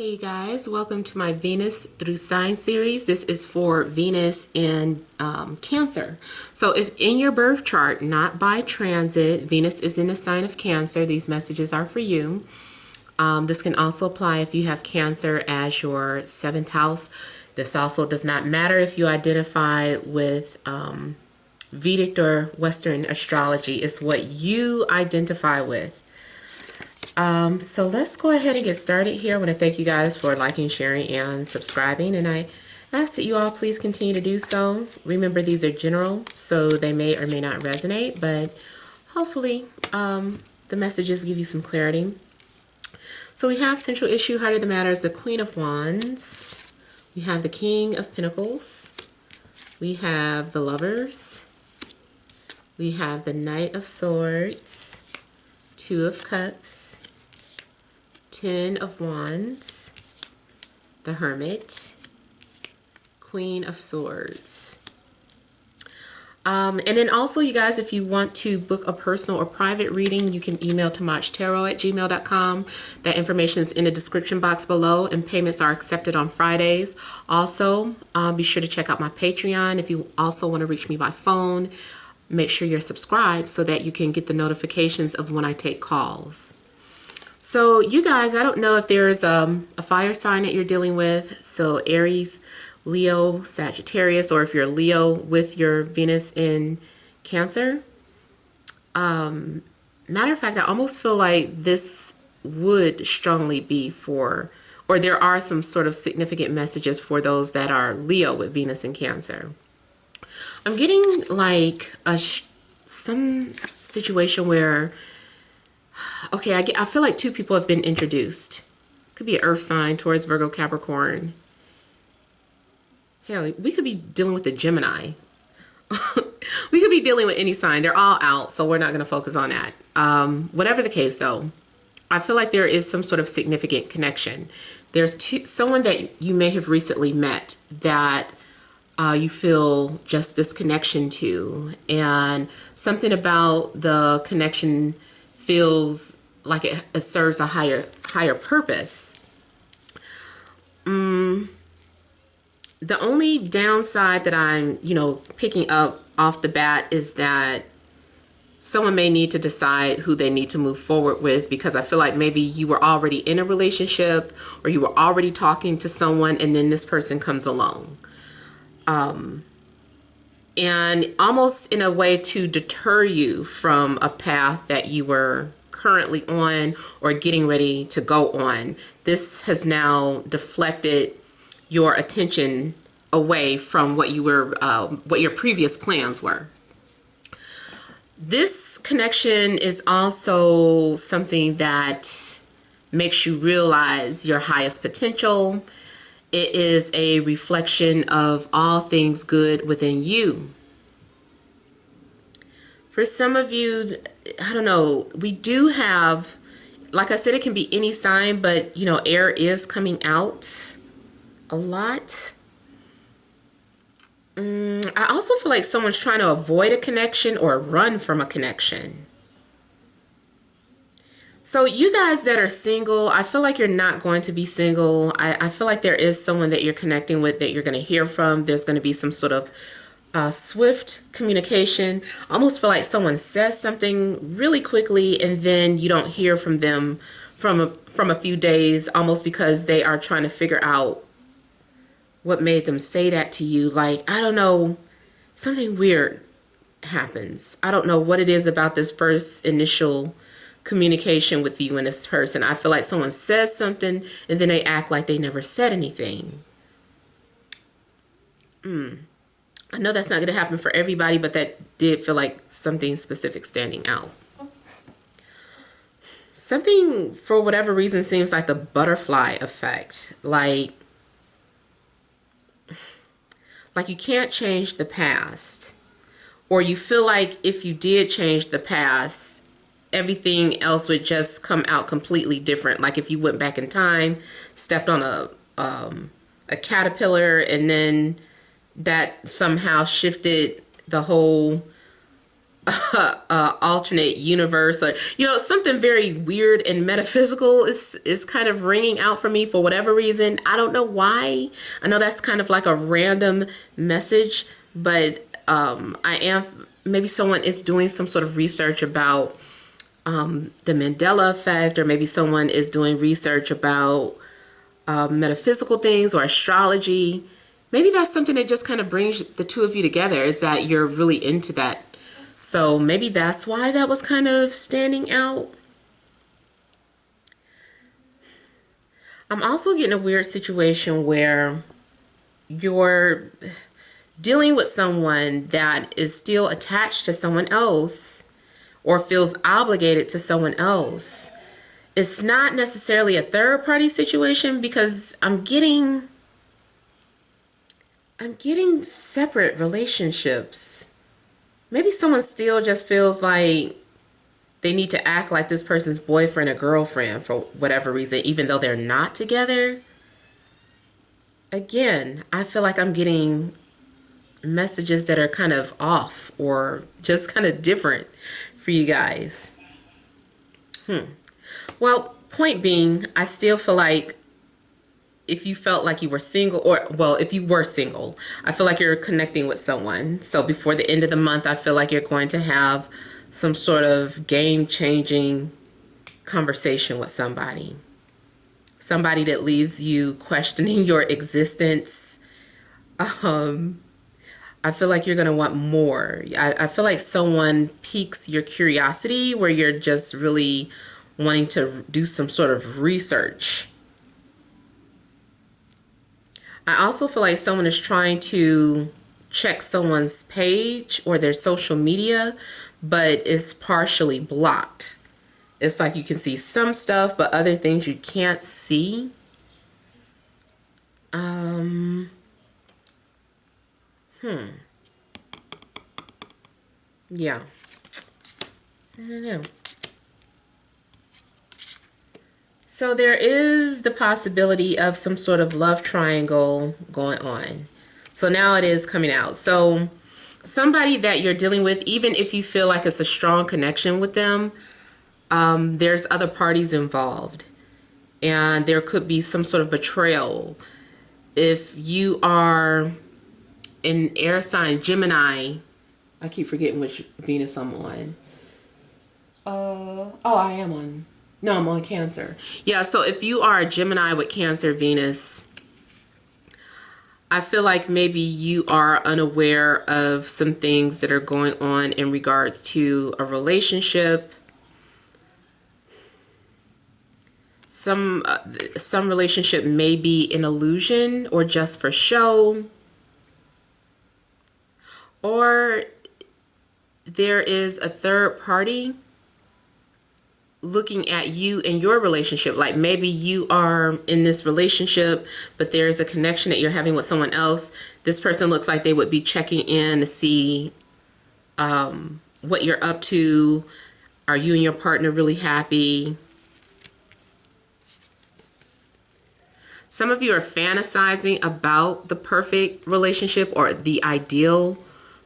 Hey guys, welcome to my Venus through sign series. This is for Venus in Cancer. So if in your birth chart, not by transit, Venus is in a sign of Cancer, these messages are for you. This can also apply if you have Cancer as your 7th house. This also does not matter if you identify with Vedic or Western astrology. It's what you identify with. So let's go ahead and get started here. I want to thank you guys for liking, sharing, and subscribing, and I ask that you all please continue to do so. Remember, these are general, so they may or may not resonate, but hopefully the messages give you some clarity. So we have central issue, heart of the matter is the Queen of Wands. We have the King of Pentacles. We have the Lovers. We have the Knight of Swords. Two of Cups, 10 of Wands, the Hermit, Queen of Swords. And then also, you guys, if you want to book a personal or private reading, you can email TemajTarot@gmail.com. That information is in the description box below, and payments are accepted on Fridays. Also, be sure to check out my Patreon. If you also want to reach me by phone, make sure you're subscribed so that you can get the notifications of when I take calls. So you guys, I don't know if there's a fire sign that you're dealing with. So Aries, Leo, Sagittarius, or if you're Leo with your Venus in Cancer. Matter of fact, I almost feel like this would strongly be for, or there are some sort of significant messages for those that are Leo with Venus in Cancer. I'm getting like some situation where, okay, I feel like two people have been introduced. Could be an earth sign, Taurus, Virgo, Capricorn. Hell, we could be dealing with a Gemini. We could be dealing with any sign. They're all out, so we're not going to focus on that. Whatever the case, though, I feel like there is some sort of significant connection. There's someone that you may have recently met that you feel just this connection to, and something about the connection feels like it serves a higher purpose. The only downside that I'm, picking up off the bat is that someone may need to decide who they need to move forward with, because I feel like maybe you were already in a relationship or you were already talking to someone, and then this person comes along. And almost in a way to deter you from a path that you were currently on or getting ready to go on. This has now deflected your attention away from what you were, what your previous plans were. This connection is also something that makes you realize your highest potential. It is a reflection of all things good within you. For some of you, I don't know, we do have, like I said, it can be any sign, but, air is coming out a lot. I also feel like someone's trying to avoid a connection or run from a connection. So you guys that are single, I feel like you're not going to be single. I feel like there is someone that you're connecting with that you're going to hear from. There's going to be some sort of swift communication. I almost feel like someone says something really quickly and then you don't hear from them from a few days, almost because they are trying to figure out what made them say that to you. Like, I don't know, something weird happens. I don't know what it is about this first initial communication with you and this person. I feel like someone says something and then they act like they never said anything. I know that's not going to happen for everybody, but that did feel like something specific standing out. Something, for whatever reason, seems like the butterfly effect. Like you can't change the past, or you feel like if you did change the past, everything else would just come out completely different. Like if you went back in time, stepped on a caterpillar, and then that somehow shifted the whole alternate universe, or something very weird and metaphysical is kind of ringing out for me for whatever reason. I don't know why. I know that's kind of like a random message, but I am, maybe someone is doing some sort of research about the Mandela effect, or maybe someone is doing research about metaphysical things or astrology. Maybe that's something that just kind of brings the two of you together, is that you're really into that. So maybe that's why that was kind of standing out. I'm also getting a weird situation where you're dealing with someone that is still attached to someone else or feels obligated to someone else. It's not necessarily a third party situation, because I'm getting separate relationships. Maybe someone still just feels like they need to act like this person's boyfriend or girlfriend for whatever reason, even though they're not together. Again, I feel like I'm getting messages that are kind of off or just kind of different for you guys. Well, point being, I still feel like if you felt like you were single, or, well, if you were single, I feel like you're connecting with someone. So before the end of the month, I feel like you're going to have some sort of game-changing conversation with somebody. Somebody that leaves you questioning your existence. I feel like you're going to want more. I feel like someone piques your curiosity, where you're just really wanting to do some sort of research. I also feel like someone is trying to check someone's page or their social media, but it's partially blocked. It's like you can see some stuff, but other things you can't see. Yeah. I don't know. So there is the possibility of some sort of love triangle going on. So now it is coming out. So somebody that you're dealing with, even if you feel like it's a strong connection with them, there's other parties involved. And there could be some sort of betrayal. If you are an air sign, Gemini, I keep forgetting which Venus I'm on. I am on. No, I'm on Cancer. Yeah, so if you are a Gemini with Cancer Venus, I feel like maybe you are unaware of some things that are going on in regards to a relationship. Some relationship may be an illusion or just for show. Or there is a third party looking at you and your relationship. Like maybe you are in this relationship, but there's a connection that you're having with someone else. This person looks like they would be checking in to see what you're up to. Are you and your partner really happy? Some of you are fantasizing about the perfect relationship or the ideal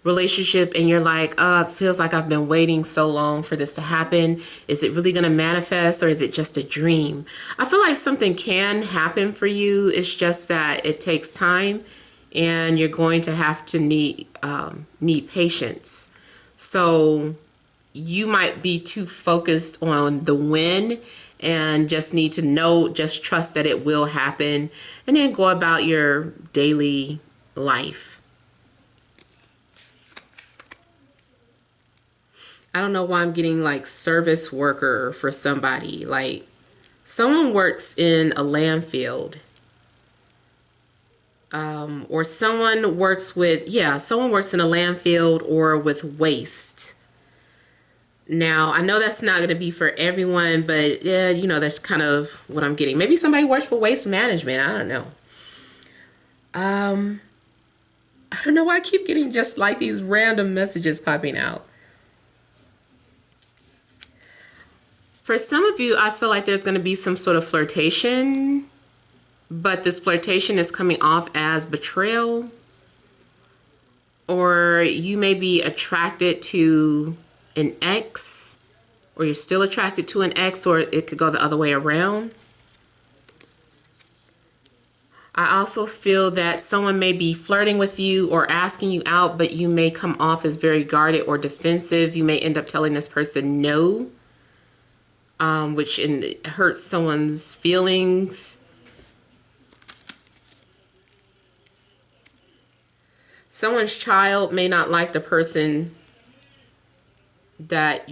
relationship, and you're like, it feels like I've been waiting so long for this to happen. Is it really going to manifest, or is it just a dream? I feel like something can happen for you. It's just that it takes time, and you're going to have to need patience. So you might be too focused on the when and just need to know, just trust that it will happen, and then go about your daily life. I don't know why I'm getting like service worker for somebody. Like someone works in a landfill. Or someone works with, someone works in a landfill or with waste. Now, I know that's not going to be for everyone, but yeah, that's kind of what I'm getting. Maybe somebody works for waste management. I don't know. I don't know why I keep getting just like these random messages popping out. For some of you, I feel like there's going to be some sort of flirtation, but this flirtation is coming off as betrayal. Or you may be attracted to an ex, or you're still attracted to an ex, or it could go the other way around. I also feel that someone may be flirting with you or asking you out, but you may come off as very guarded or defensive. You may end up telling this person no, which hurts someone's feelings. Someone's child may not like the person that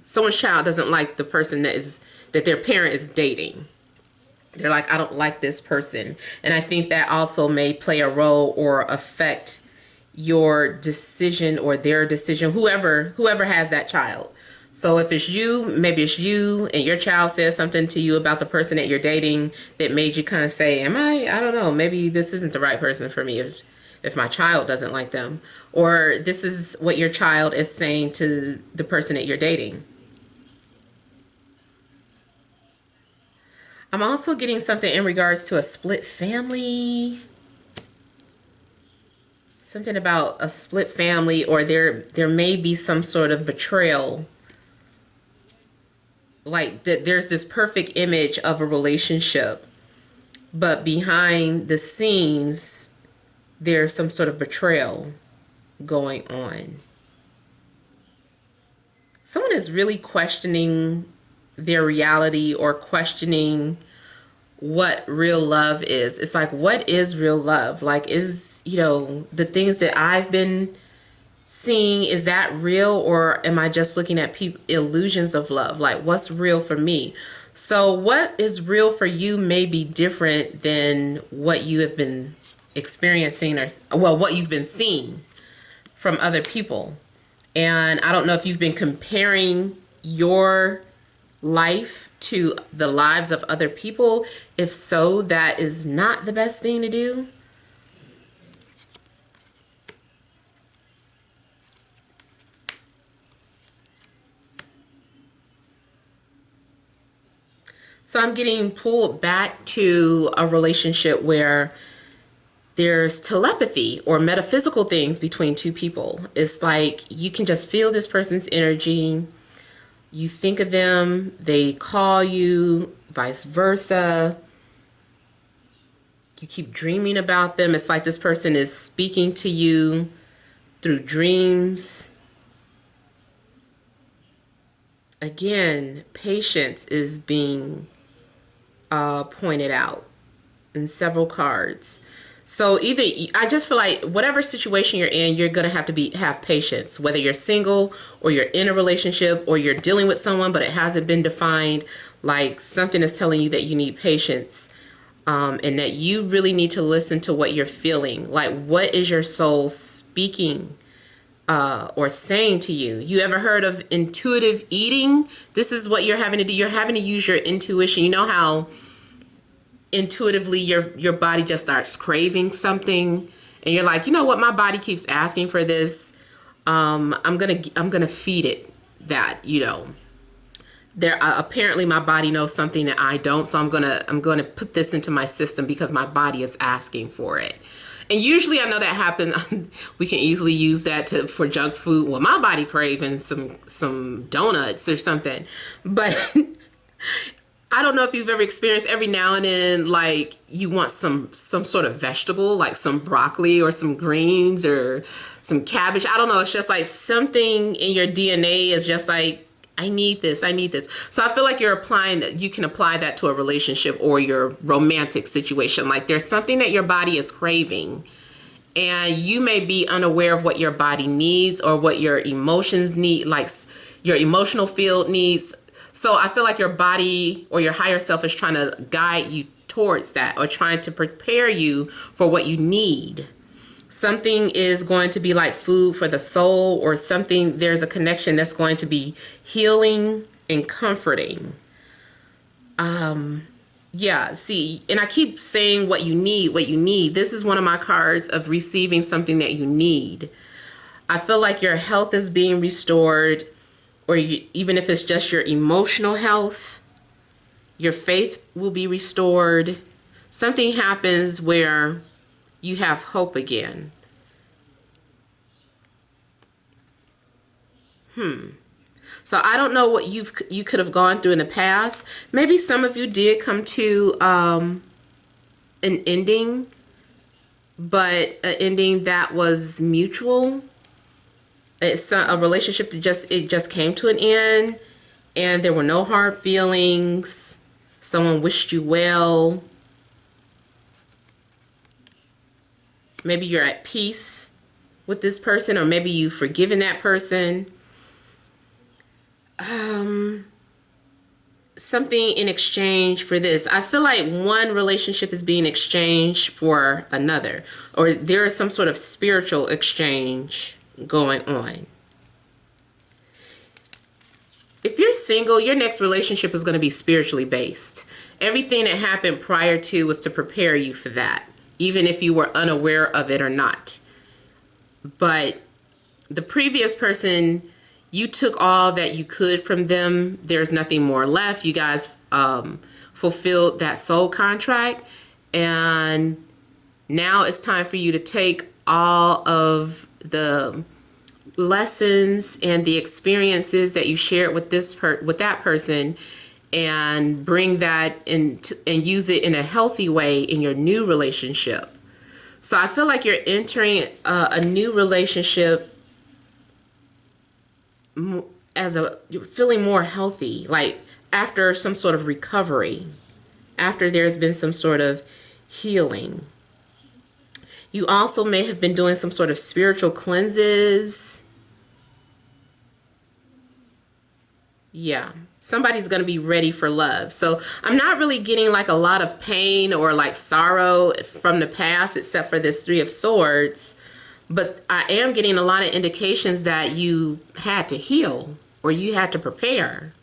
someone's child doesn't like the person that their parent is dating. They're like, I don't like this person. And I think that also may play a role or affect your decision or their decision, whoever has that child. So if it's you, maybe it's you and your child says something to you about the person that you're dating that made you kind of say, I don't know, maybe this isn't the right person for me if my child doesn't like them. Or this is what your child is saying to the person that you're dating. I'm also getting something in regards to a split family. Something about a split family, or there may be some sort of betrayal. Like that there's this perfect image of a relationship, but behind the scenes, there's some sort of betrayal going on. Someone is really questioning their reality or questioning what real love is. It's like, what is real love? Like, is, the things that I've been seeing, is that real, or am I just looking at illusions of love? Like, what's real for me? So what is real for you may be different than what you have been experiencing, or what you've been seeing from other people. And I don't know if you've been comparing your life to the lives of other people. If so, that is not the best thing to do. So I'm getting pulled back to a relationship where there's telepathy or metaphysical things between two people. It's like you can just feel this person's energy. You think of them, they call you, vice versa. You keep dreaming about them. It's like this person is speaking to you through dreams. Again, patience is being pointed out in several cards. So I just feel like whatever situation you're in, you're going to have patience, whether you're single or you're in a relationship or you're dealing with someone, but it hasn't been defined. Like something is telling you that you need patience, and that you really need to listen to what you're feeling. Like, what is your soul speaking or saying to you? You ever heard of intuitive eating? This is what you're having to do. You're having to use your intuition. You know how intuitively your body just starts craving something, and you're like, you know what, my body keeps asking for this. I'm gonna feed it that. There apparently my body knows something that I don't, so I'm gonna put this into my system because my body is asking for it. And usually I know that happens. We can easily use that for junk food. Well, my body craving some donuts or something, but I don't know if you've ever experienced every now and then, like you want some sort of vegetable, like some broccoli or some greens or some cabbage. I don't know. It's just like something in your DNA is just like, I need this. I need this. So I feel like you can apply that to a relationship or your romantic situation. Like there's something that your body is craving, and you may be unaware of what your body needs or what your emotions need, like your emotional field needs. So I feel like your body or your higher self is trying to guide you towards that, or trying to prepare you for what you need. Something is going to be like food for the soul, or something, there's a connection that's going to be healing and comforting. Yeah, see, and I keep saying what you need. This is one of my cards of receiving something that you need. I feel like your health is being restored, or even if it's just your emotional health, your faith will be restored. Something happens where you have hope again. So I don't know what you could have gone through in the past. Maybe some of you did come to an ending, but an ending that was mutual. It's a relationship that just came to an end, and there were no hard feelings. Someone wished you well. Maybe you're at peace with this person, or maybe you've forgiven that person. Something in exchange for this. I feel like one relationship is being exchanged for another, or there is some sort of spiritual exchange going on. If you're single, your next relationship is going to be spiritually based. Everything that happened prior to was to prepare you for that, even if you were unaware of it or not. But the previous person, you took all that you could from them. There's nothing more left. You guys fulfilled that soul contract, and now it's time for you to take all of the lessons and the experiences that you shared with that person, and bring that in and use it in a healthy way in your new relationship. So I feel like you're entering a new relationship you're feeling more healthy, like after some sort of recovery, after there's been some sort of healing. You also may have been doing some sort of spiritual cleanses. Yeah, somebody's going to be ready for love. So I'm not really getting like a lot of pain or like sorrow from the past, except for this Three of Swords. But I am getting a lot of indications that you had to heal, or you had to prepare.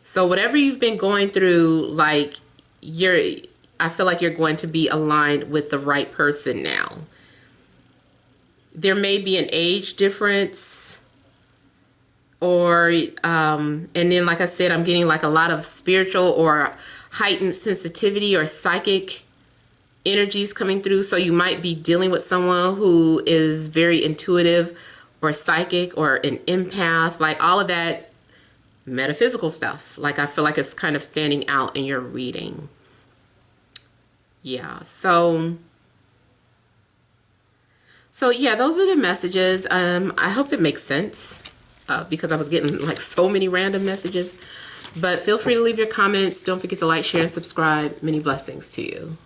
So whatever you've been going through, like I feel like you're going to be aligned with the right person now. There may be an age difference, or and then like I said, I'm getting like a lot of spiritual or heightened sensitivity or psychic energies coming through. So you might be dealing with someone who is very intuitive or psychic or an empath, like all of that metaphysical stuff. Like I feel like it's kind of standing out in your reading. Yeah, so yeah, those are the messages. I hope it makes sense, because I was getting like so many random messages. But feel free to leave your comments. Don't forget to like, share, and subscribe. Many blessings to you.